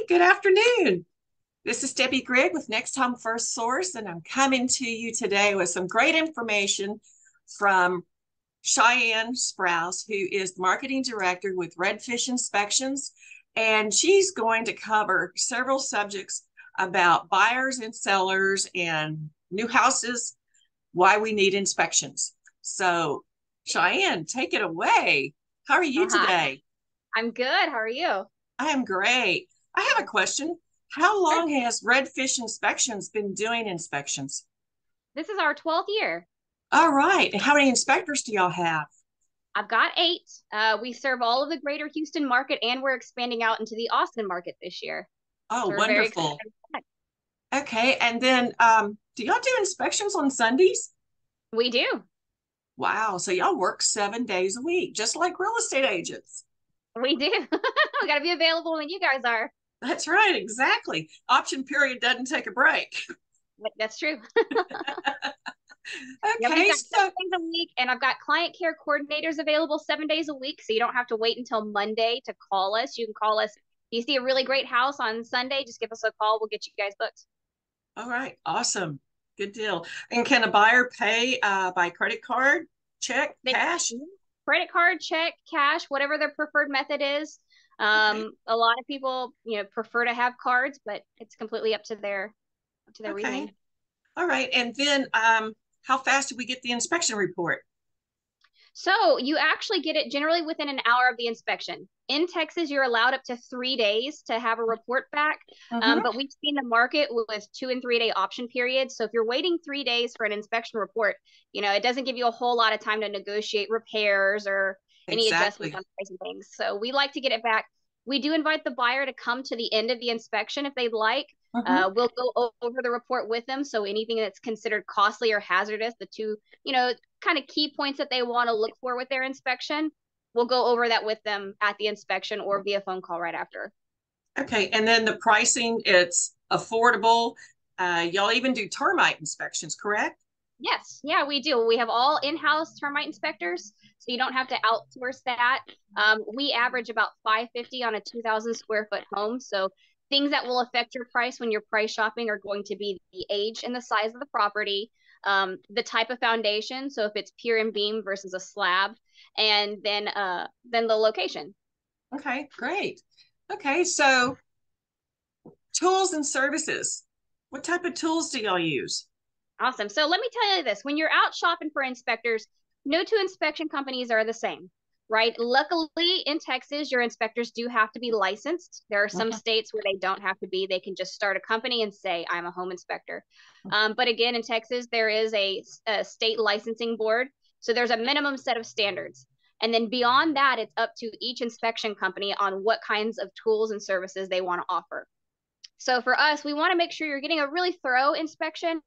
Good afternoon. This is Debbie Grigg with Next Home First Source, and I'm coming to you today with some great information from Cheyenne Sprouse, who is the marketing director with Redfish Inspections, and she's going to cover several subjects about buyers and sellers and new houses, why we need inspections. So, Cheyenne, take it away. How are you Hi, today? I'm good. How are you? I am great. I have a question. How Sure. long has Redfish Inspections been doing inspections? This is our 12th year. All right. And how many inspectors do y'all have? I've got eight. We serve all of the greater Houston market, and we're expanding out into the Austin market this year. Oh, So we're very excited. wonderful. Okay. And then do y'all do inspections on Sundays? We do. Wow. So y'all work 7 days a week, just like real estate agents. We do. We got to be available when you guys are. That's right. Exactly. Option period doesn't take a break. That's true. Yeah, we've Okay. got So, 7 days a week, and I've got client care coordinators available 7 days a week. So you don't have to wait until Monday to call us. You can call us. If you see a really great house on Sunday, just give us a call. We'll get you guys booked. all right. Awesome. Good deal. And can a buyer pay by credit card, check, They cash? credit card, check, cash, whatever their preferred method is. Okay. A lot of people, prefer to have cards, but it's completely up to their Okay. reasoning. All right. And then how fast do we get the inspection report? So you actually get it generally within an hour of the inspection. In Texas, you're allowed up to 3 days to have a report back, Mm-hmm. but we've seen the market with 2 and 3 day option periods. So if you're waiting 3 days for an inspection report, it doesn't give you a whole lot of time to negotiate repairs or any adjustments Exactly. on price and things. So we like to get it back. We do invite the buyer to come to the end of the inspection if they'd like. Mm-hmm. We'll go over the report with them. So anything that's considered costly or hazardous, the two, kind of key points that they want to look for with their inspection, we'll go over that with them at the inspection or via phone call right after. Okay. And then the pricing, it's affordable. Y'all even do termite inspections, correct? Yes, yeah, we do. We have all in-house termite inspectors, so you don't have to outsource that. We average about 550 on a 2,000 square foot home. So things that will affect your price when you're price shopping are going to be the age and the size of the property, the type of foundation. So if it's pier and beam versus a slab, and then the location. Okay, great. Okay, so tools and services. What type of tools do y'all use? Awesome. So let me tell you this, when you're out shopping for inspectors, no two inspection companies are the same, right? Luckily, in Texas, your inspectors do have to be licensed. There are some Mhm. states where they don't have to be. They can just start a company and say, I'm a home inspector. But again, in Texas, there is a state licensing board. So there's a minimum set of standards. And then beyond that, it's up to each inspection company on what kinds of tools and services they want to offer. So for us, we want to make sure you're getting a really thorough inspection.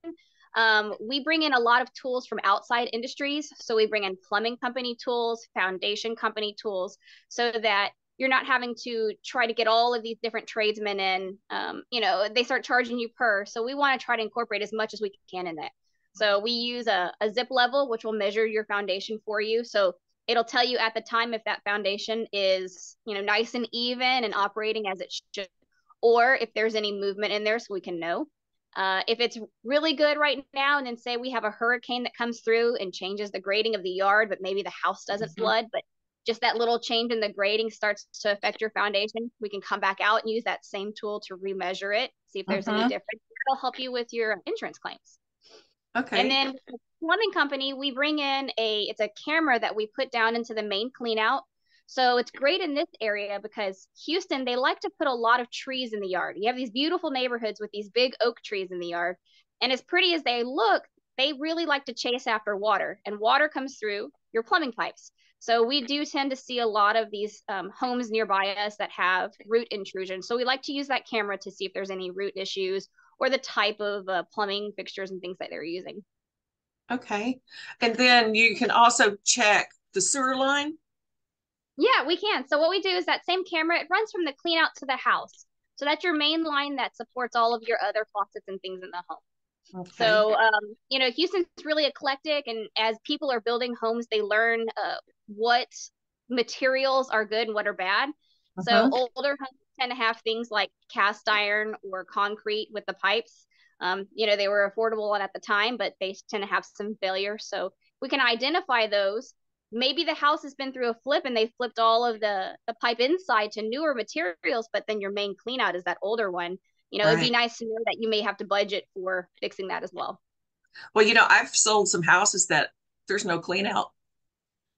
We bring in a lot of tools from outside industries. So we bring in plumbing company tools, foundation company tools, so that you're not having to try to get all of these different tradesmen in. They start charging you per. So we want to try to incorporate as much as we can in that. So we use a zip level, which will measure your foundation for you. So it'll tell you at the time if that foundation is, nice and even and operating as it should, or if there's any movement in there so we can know. If it's really good right now, and then say we have a hurricane that comes through and changes the grading of the yard, but maybe the house doesn't Mhm. flood, but just that little change in the grading starts to affect your foundation, we can come back out and use that same tool to remeasure it, see if there's any Mhm. difference. It'll help you with your insurance claims. And Okay. then with the plumbing company, we bring in it's a camera that we put down into the main clean out. So it's great in this area because Houston, they like to put a lot of trees in the yard. You have these beautiful neighborhoods with these big oak trees in the yard. And as pretty as they look, they really like to chase after water, and water comes through your plumbing pipes. So we do tend to see a lot of these homes nearby us that have root intrusion. So we like to use that camera to see if there's any root issues or the type of plumbing fixtures and things that they're using. Okay. And then you can also check the sewer line. Yeah, we can. So what we do is that same camera, it runs from the clean out to the house. So that's your main line that supports all of your other faucets and things in the home. Okay. So, Houston's really eclectic, and as people are building homes, they learn what materials are good and what are bad. So Uh-huh. tend to have things like cast iron or concrete with the pipes. They were affordable at the time, but they tend to have some failure. So we can identify those. Maybe the house has been through a flip and they flipped all of the pipe inside to newer materials, but then your main clean out is that older one. It'd be Right. nice to know that you may have to budget for fixing that as well. Well, I've sold some houses that there's no clean out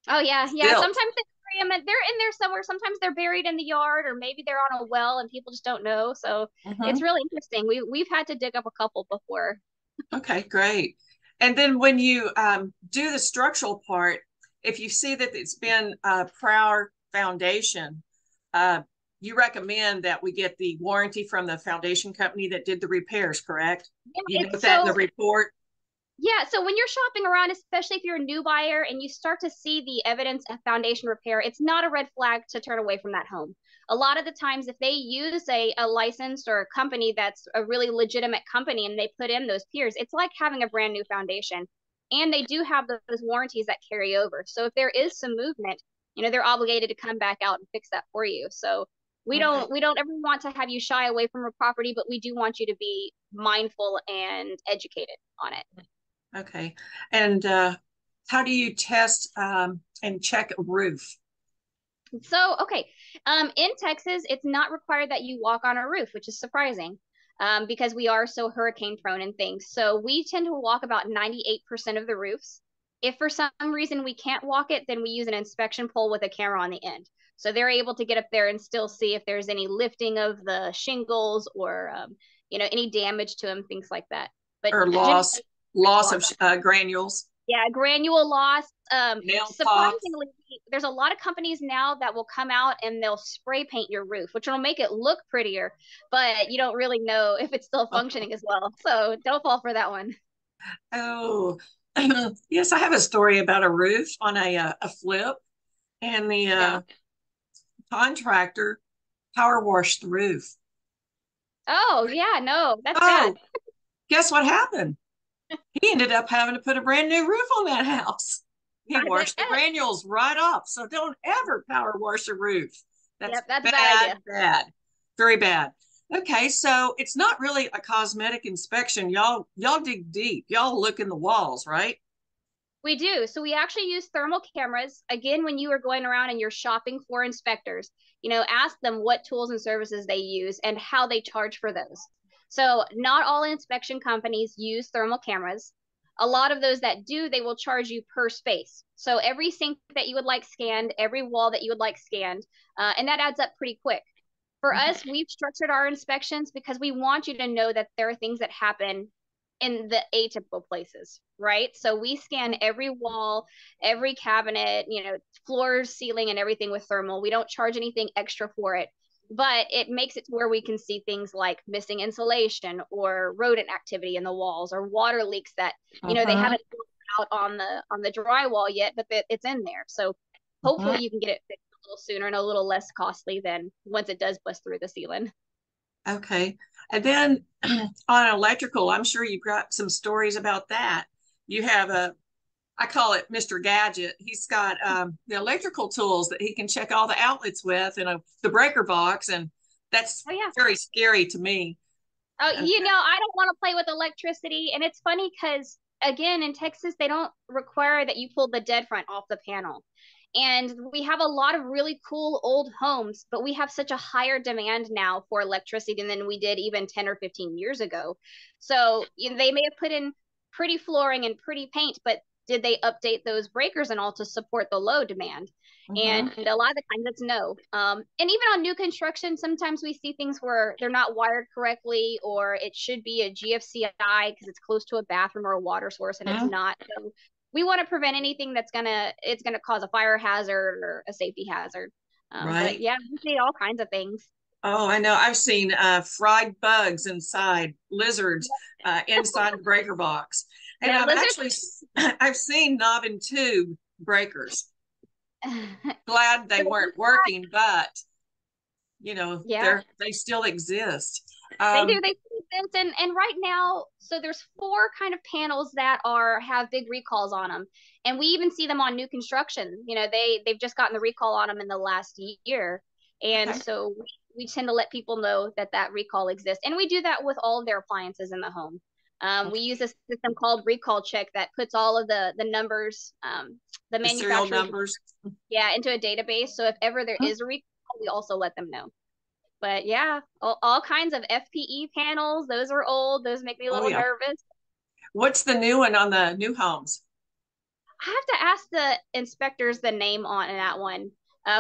Oh yeah, yeah. still. Sometimes they bury them and they're in there somewhere. Sometimes they're buried in the yard, or maybe they're on a well and people just don't know. So it's Hmm. really interesting. We've had to dig up a couple before. Okay, great. And then when you do the structural part, if you see that it's been a prior foundation, uh, you recommend that we get the warranty from the foundation company that did the repairs, correct? Yeah, You it's note that in the so report? Yeah, so when you're shopping around, especially if you're a new buyer and you start to see the evidence of foundation repair, it's not a red flag to turn away from that home. A lot of the times, if they use a licensed or a company that's a really legitimate company and they put in those piers, it's like having a brand new foundation. And they do have those warranties that carry over. So if there is some movement, they're obligated to come back out and fix that for you. So we Okay. don't we don't ever want to have you shy away from a property, but we do want you to be mindful and educated on it. Okay. And how do you test and check a roof? So, okay. In Texas, it's not required that you walk on a roof, which is surprising, because we are so hurricane prone and things. So we tend to walk about 98% of the roofs. If for some reason we can't walk it, then we use an inspection pole with a camera on the end. So they're able to get up there and still see if there's any lifting of the shingles or, any damage to them, things like that. But Or generally, loss walk of on. granules, Yeah, granule loss. nail pops, Surprisingly, there's a lot of companies now that will come out and they'll spray paint your roof, which will make it look prettier, but you don't really know if it's still oh, functioning as well. So don't fall for that one. oh. Yes, I have a story about a roof on a flip, and the Yeah. contractor power washed the roof. Oh, yeah, no, that's Oh, bad. guess what happened? He ended up having to put a brand new roof on that house. He I washed the bet. granules right off. So don't ever power wash a roof. That's Yep, that's a bad bad, idea. bad, very bad. Okay, so it's not really a cosmetic inspection. Y'all dig deep. Y'all look in the walls, right? We do. So we actually use thermal cameras. Again, when you are going around and you're shopping for inspectors, ask them what tools and services they use and how they charge for those. So not all inspection companies use thermal cameras. A lot of those that do, they will charge you per space. So every sink that you would like scanned, every wall that you would like scanned, and that adds up pretty quick. For Mhm. us, we've structured our inspections because we want you to know that there are things that happen in the atypical places, right? So we scan every wall, every cabinet, floors, ceiling, and everything with thermal. We don't charge anything extra for it, but it makes it to where we can see things like missing insulation or rodent activity in the walls or water leaks that, they Uh-huh. haven't out on the drywall yet, but it's in there. So Uh-huh. hopefully you can get it fixed a little sooner and a little less costly than once it does bust through the ceiling. Okay. And then on electrical, I'm sure you've got some stories about that. You have I call it Mr. Gadget. He's got the electrical tools that he can check all the outlets with and the breaker box. And that's Oh yeah. very scary to me. Oh, Uh, I don't want to play with electricity. And it's funny because, again, in Texas, they don't require that you pull the dead front off the panel. And we have a lot of really cool old homes, but we have such a higher demand now for electricity than we did even 10 or 15 years ago. So they may have put in pretty flooring and pretty paint, but did they update those breakers and all to support the low demand? And mhm. a lot of the times it's no. And even on new construction, sometimes we see things where they're not wired correctly, or it should be a GFCI because it's close to a bathroom or a water source, and it's Mhm. not. So we want to prevent anything it's gonna cause a fire hazard or a safety hazard. But Right. yeah, we see all kinds of things. Oh, I know. I've seen fried bugs inside, lizards inside the breaker box. And Yeah, I've lizards. actually, I've seen knob and tube breakers. Glad they weren't working, but Yeah, they still exist. they do. Um, They see this, and right now, so there's four kind of panels that have big recalls on them, and we even see them on new construction. They've just gotten the recall on them in the last year, and okay. so we tend to let people know that that recall exists. And we do that with all of their appliances in the home. We use a system called Recall Check that puts all of the numbers, the serial manufacturers, numbers. yeah, into a database. So if ever there is a recall, we also let them know. But yeah, all kinds of FPE panels. Those are old. Those make me a Oh little yeah. nervous. What's the new one on the new homes? I have to ask the inspectors the name on that one.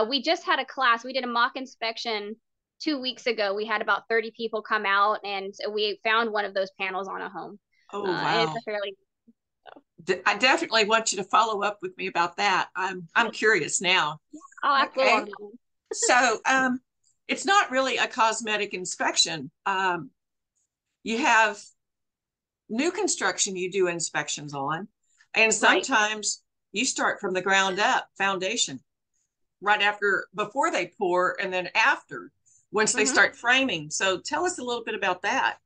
We just had a class. We did a mock inspection 2 weeks ago. We had about 30 people come out, and we found one of those panels on a home. Oh And it's wow. a fairly I definitely want you to follow up with me about that. I'm curious now. I'll ask Will on Okay. that one. So it's not really a cosmetic inspection. You have new construction you do inspections on, and Right. sometimes you start from the ground up, foundation, right after, before they pour, and then after, once they Mm-hmm. start framing. So tell us a little bit about that.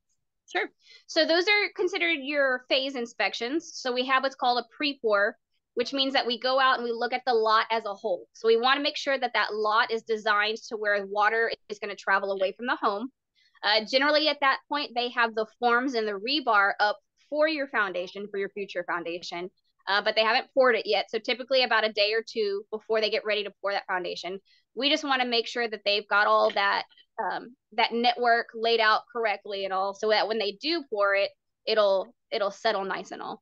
Sure. So those are considered your phase inspections. So we have what's called a pre-pour, which means that we go out and we look at the lot as a whole. So we want to make sure that that lot is designed to where water is going to travel away from the home. Generally, at that point, they have the forms and the rebar up for your foundation, for your future foundation, but they haven't poured it yet. So typically about a day or two before they get ready to pour that foundation, we just want to make sure that they've got all that network laid out correctly and all, so that when they do pour it, it'll settle nice and all.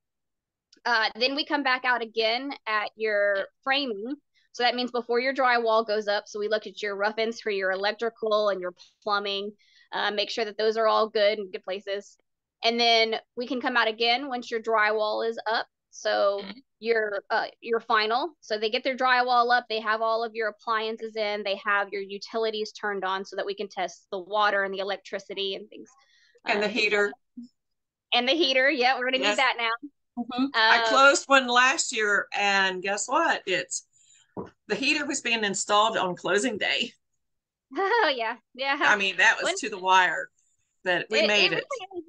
Then we come back out again at your framing. So that means before your drywall goes up. So we look at your rough ends for your electrical and your plumbing, make sure that those are all good and good places. And then we can come out again once your drywall is up. So your final. So they get their drywall up. They have all of your appliances in. They have your utilities turned on so that we can test the water and the electricity and things. And the Things heater. and the heater. Yeah, we're gonna need Yes. that now. I Um, closed one last year, and guess what? The heater was being installed on closing day. Oh yeah, yeah. I mean, that was When to the wire, but we it made it. really is.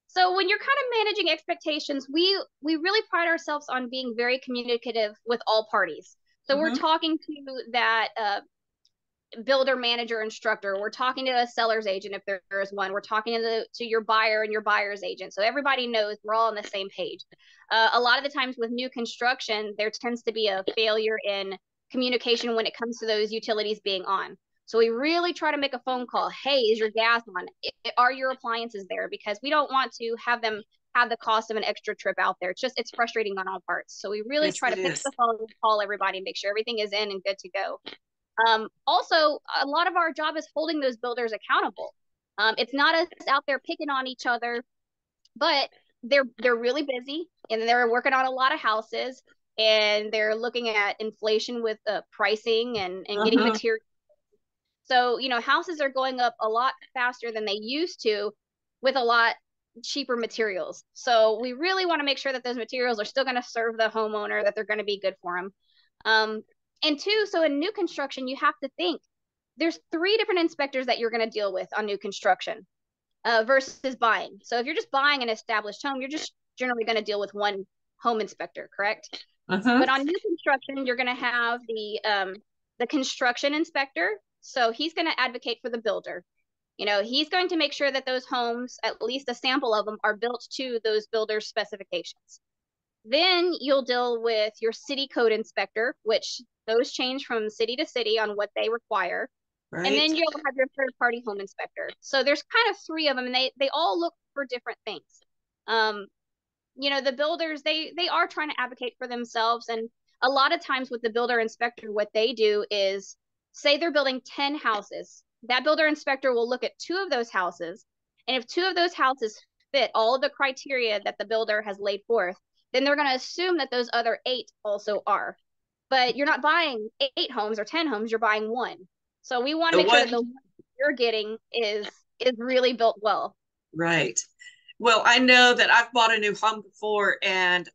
So when you're kind of managing expectations, we really pride ourselves on being very communicative with all parties. So we're Mm-hmm. talking to that builder, manager, instructor. We're talking to a seller's agent if there is one. We're talking to your buyer and your buyer's agent. So everybody knows we're all on the same page. A lot of the times with new construction, there tends to be a failure in communication when it comes to those utilities being on. So we really try to make a phone call. Hey, is your gas on? Are your appliances there? Because we don't want to have them have the cost of an extra trip out there. It's frustrating on all parts. So we really Yes, try to it pick up is. the phone, call everybody, make sure everything is in and good to go. Also, a lot of our job is holding those builders accountable. It's not us out there picking on each other, but they're really busy and they're working on a lot of houses and they're looking at inflation with pricing and getting Mm-hmm. material. So, houses are going up a lot faster than they used to with a lot cheaper materials. So we really want to make sure that those materials are still going to serve the homeowner, that they're going to be good for them. Um, and two, so in new construction, you have to think there's three different inspectors that you're going to deal with on new construction versus buying. So if you're just buying an established home, you're just generally going to deal with one home inspector, correct? Mm-hmm. But on new construction, you're going to have the construction inspector. So he's going to advocate for the builder. He's going to make sure that those homes, at least a sample of them, are built to those builders' specifications. Then you'll deal with your city code inspector, which those change from city to city on what they require. And Right. then you'll have your third party home inspector. So there's kind of three of them, and they all look for different things. Um, the builders, they are trying to advocate for themselves. And a lot of times with the builder inspector, what they do is say they're building 10 houses. That builder inspector will look at two of those houses. And if two of those houses fit all of the criteria that the builder has laid forth, then they're going to assume that those other eight also are. But you're not buying 8 homes or 10 homes, you're buying one. So we want to The make sure that one, the one you're getting is really built well. right. Well, I know that I've bought a new home before, and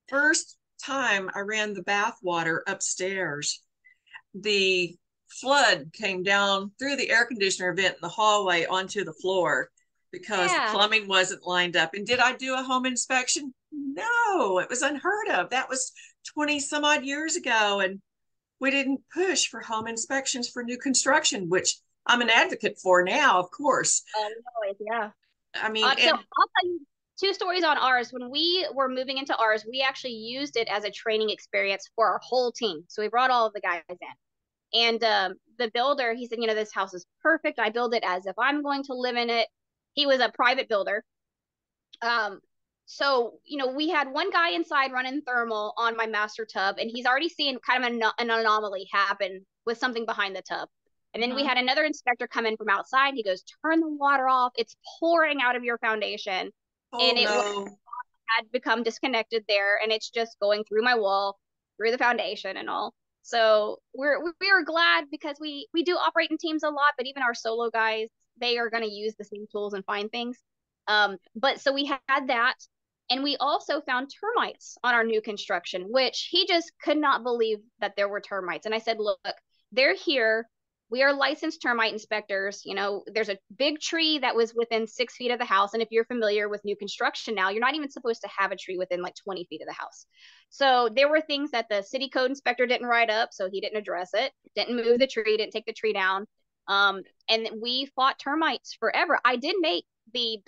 first time I ran the bath water upstairs, the flood came down through the air conditioner vent in the hallway onto the floor because the Yeah. plumbing wasn't lined up. And did I do a home inspection? No, it was unheard of. That was 20 some odd years ago. And we didn't push for home inspections for new construction, which I'm an advocate for now, of course. Always, yeah. I mean, So and I'll tell you two stories on ours. When we were moving into ours, we actually used it as a training experience for our whole team. So we brought all of the guys in. And the builder, he said, this house is perfect. I build it as if I'm going to live in it. He was a private builder. Um, so, we had one guy inside running thermal on my master tub, and he's already seen kind of an anomaly happen with something behind the tub. And then we had another inspector come in from outside. He goes, turn the water off. It's pouring out of your foundation. oh And it no. had become disconnected there, and it's just going through my wall, through the foundation and all. So we are glad because we do operate in teams a lot, but even our solo guys, they are going to use the same tools and find things. But so we had that, and we also found termites on our new construction, which he just could not believe that there were termites. And I said, look, they're here. We are licensed termite inspectors. There's a big tree that was within 6 feet of the house. And if you're familiar with new construction now, you're not even supposed to have a tree within like 20 feet of the house. So there were things that the city code inspector didn't write up. So he didn't address it, didn't move the tree, didn't take the tree down. And we fought termites forever. I did make the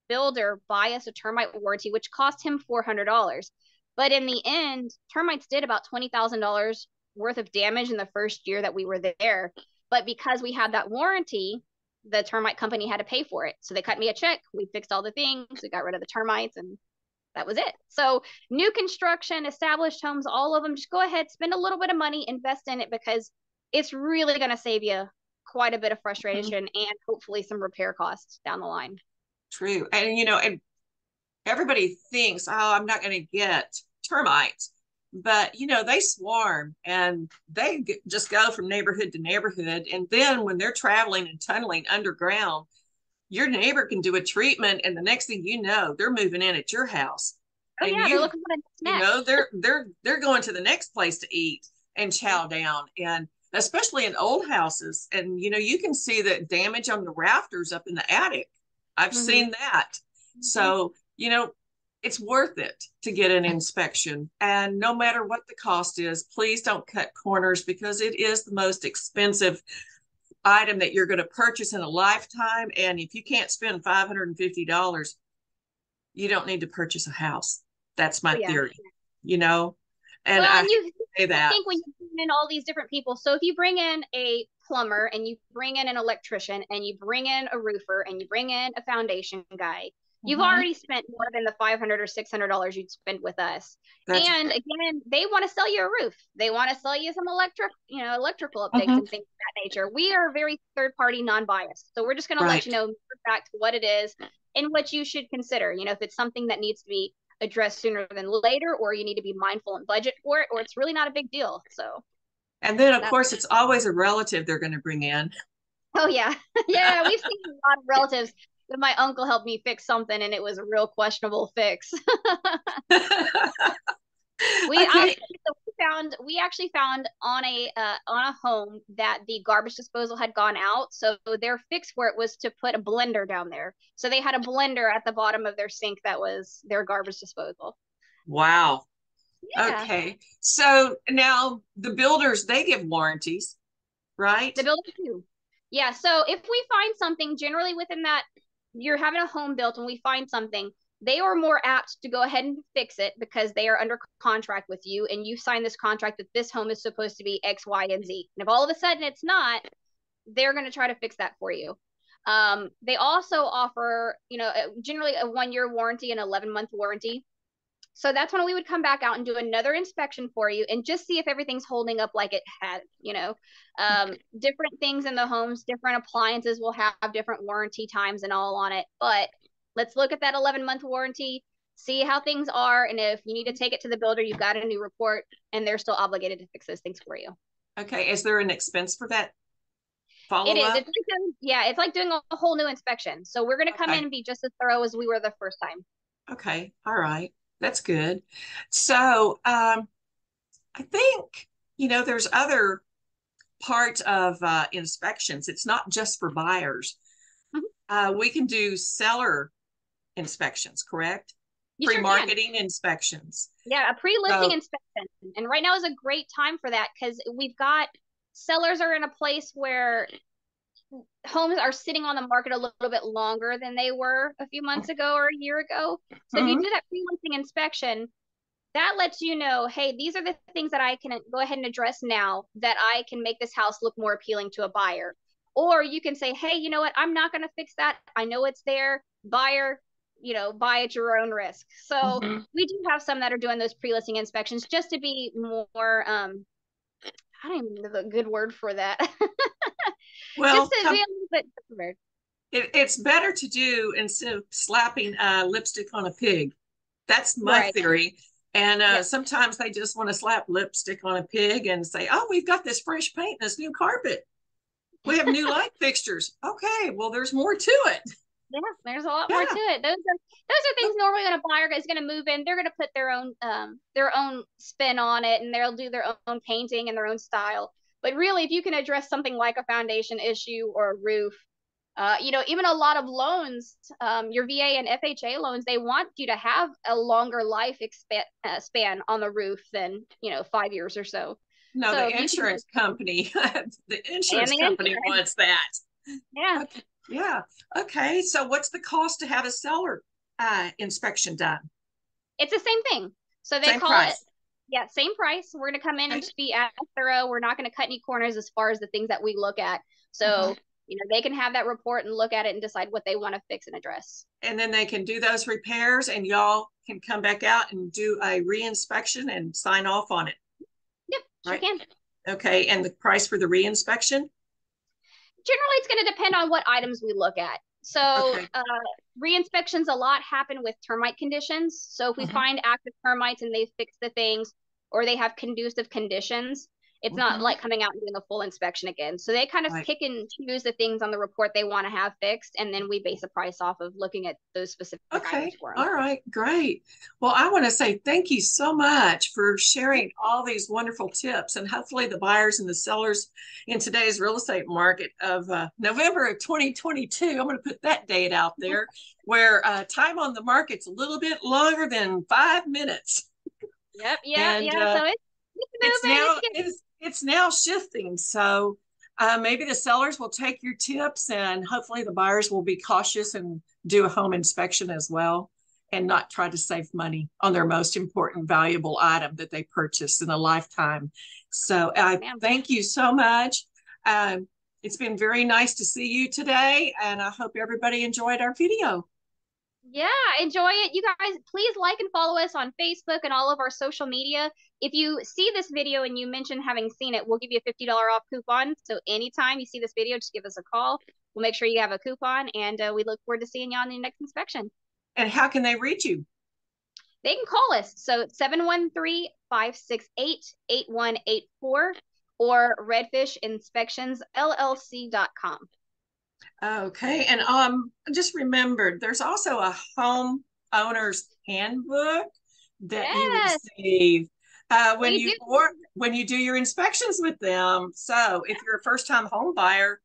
builder buy us a termite warranty, which cost him $400. But in the end, termites did about $20,000 worth of damage in the first year that we were there. But because we had that warranty, the termite company had to pay for it. So they cut me a check. We fixed all the things. We got rid of the termites, and that was it. So new construction, established homes, all of them, just go ahead, spend a little bit of money, invest in it, because it's really going to save you quite a bit of frustration and hopefully some repair costs down the line. True. And everybody thinks, oh, I'm not going to get termites, but they swarm and they just go from neighborhood to neighborhood. And then when they're traveling and tunneling underground, your neighbor can do a treatment, and the next thing you know, they're moving in at your house. Oh And yeah, they're looking for the next. they're going to the next place to eat and chow down. And especially in old houses, and you can see the damage on the rafters up in the attic. I've seen that. So it's worth it to get an inspection. And no matter what the cost is, please don't cut corners, because it is the most expensive item that you're going to purchase in a lifetime. And if you can't spend $550, you don't need to purchase a house. That's my theory, and well, I and you say that. think when you bring in all these different people, so if you bring in a plumber and you bring in an electrician and you bring in a roofer and you bring in a foundation guy, you've already spent more than the $500 or $600 you'd spend with us. And again, they want to sell you a roof. They want to sell you some electrical updates and things of that nature. We are very third party, non-biased. So we're just going to let you know back to what it is and what you should consider. If it's something that needs to be addressed sooner than later, or you need to be mindful and budget for it, or it's really not a big deal. So, and then of course it's always a relative they're going to bring in. Oh yeah. Yeah, we've seen a lot of relatives that my uncle helped me fix something and it was a real questionable fix. We actually found on a home that the garbage disposal had gone out, so their fix for it was to put a blender down there. So they had a blender at the bottom of their sink that was their garbage disposal. Wow. Yeah. Okay. So now the builders, they give warranties, right? The builders too. Yeah. So if we find something generally within that, you're having a home built and we find something, they are more apt to go ahead and fix it because they are under contract with you and you sign this contract that this home is supposed to be X, Y, and Z. And if all of a sudden it's not, they're going to try to fix that for you. They also offer, generally a 1-year warranty and 11-month warranty. So that's when we would come back out and do another inspection for you and just see if everything's holding up like it had, different things in the homes, different appliances will have different warranty times and all on it. But let's look at that 11-month warranty, see how things are. And if you need to take it to the builder, you've got a new report and they're still obligated to fix those things for you. Okay. Is there an expense for that follow-up? It is. It's like doing a whole new inspection. So we're going to come in and be just as thorough as we were the first time. Okay. All right. That's good. So I think, there's other parts of inspections. It's not just for buyers. We can do seller inspections, correct? You Pre-marketing inspections. Yeah, a pre-listing inspection. And right now is a great time for that because we've got sellers are in a place where homes are sitting on the market a little bit longer than they were a few months ago or a year ago. So if you Mm-hmm. do that pre-listing inspection, that lets you know, hey, these are the things that I can go ahead and address now that I can make this house look more appealing to a buyer. Or you can say, hey, you know what? I'm not going to fix that. I know it's there. Buyer, buy at your own risk. So Mm-hmm. we do have some that are doing those pre-listing inspections just to be more, I don't even know the good word for that. Just Well, to be a little bit prepared. it's better to do instead of slapping lipstick on a pig. That's my Right. theory. And Yep. sometimes they just want to slap lipstick on a pig and say, "Oh, we've got this fresh paint and this new carpet. We have new light fixtures." Okay, well, there's more to it. Yeah, there's a lot more to Yeah. it. Those are things normally when a buyer is going to move in, they're going to put their own spin on it, and they'll do their own painting and their own style. But really, if you can address something like a foundation issue or a roof, even a lot of loans, your VA and FHA loans, they want you to have a longer life span on the roof than 5 years or so. No, So the if you can, insurance company, the and insurance the company insurance, wants that. yeah. Okay. Yeah. Okay. So what's the cost to have a seller inspection done? It's the same thing. So they Same call it, price. yeah, same price. We're going to come in and Okay. just be as thorough. We're not going to cut any corners as far as the things that we look at. Mhm. So, they can have that report and look at it and decide what they want to fix and address. And then they can do those repairs and y'all can come back out and do a re-inspection and sign off on it, Yep, sure right? can. Okay. And the price for the re-inspection? Generally, it's going to depend on what items we look at. So, Okay. re-inspections a lot happen with termite conditions. So if we Mhm. find active termites and they fix the things or they have conducive conditions, it's not Mhm. like coming out and doing the full inspection again. So they kind of Right. pick and choose the things on the report they want to have fixed, and then we base a price off of looking at those specific Okay. items for them. All right. Great. Well, I want to say thank you so much for sharing all these wonderful tips. And hopefully, the buyers and the sellers in today's real estate market of November of 2022, I'm going to put that date out there, where time on the market's a little bit longer than 5 minutes. Yep, yep, And yeah. So it's it's moving. now It's getting it's now shifting. So maybe the sellers will take your tips, and hopefully the buyers will be cautious and do a home inspection as well, and not try to save money on their most important, valuable item that they purchased in a lifetime. So yes, I ma'am. thank you so much. It's been very nice to see you today, and I hope everybody enjoyed our video. Yeah, enjoy it. You guys, please like and follow us on Facebook and all of our social media. If you see this video and you mention having seen it, we'll give you a $50 off coupon. So anytime you see this video, just give us a call. We'll make sure you have a coupon, and we look forward to seeing you on the next inspection. And how can they reach you? They can call us. So 713-568-8184 or Redfish Inspections LLC.com. Okay, and just remembered there's also a home owner's handbook that you Yes, receive we do. when you do your inspections with them. So if you're a first time home buyer,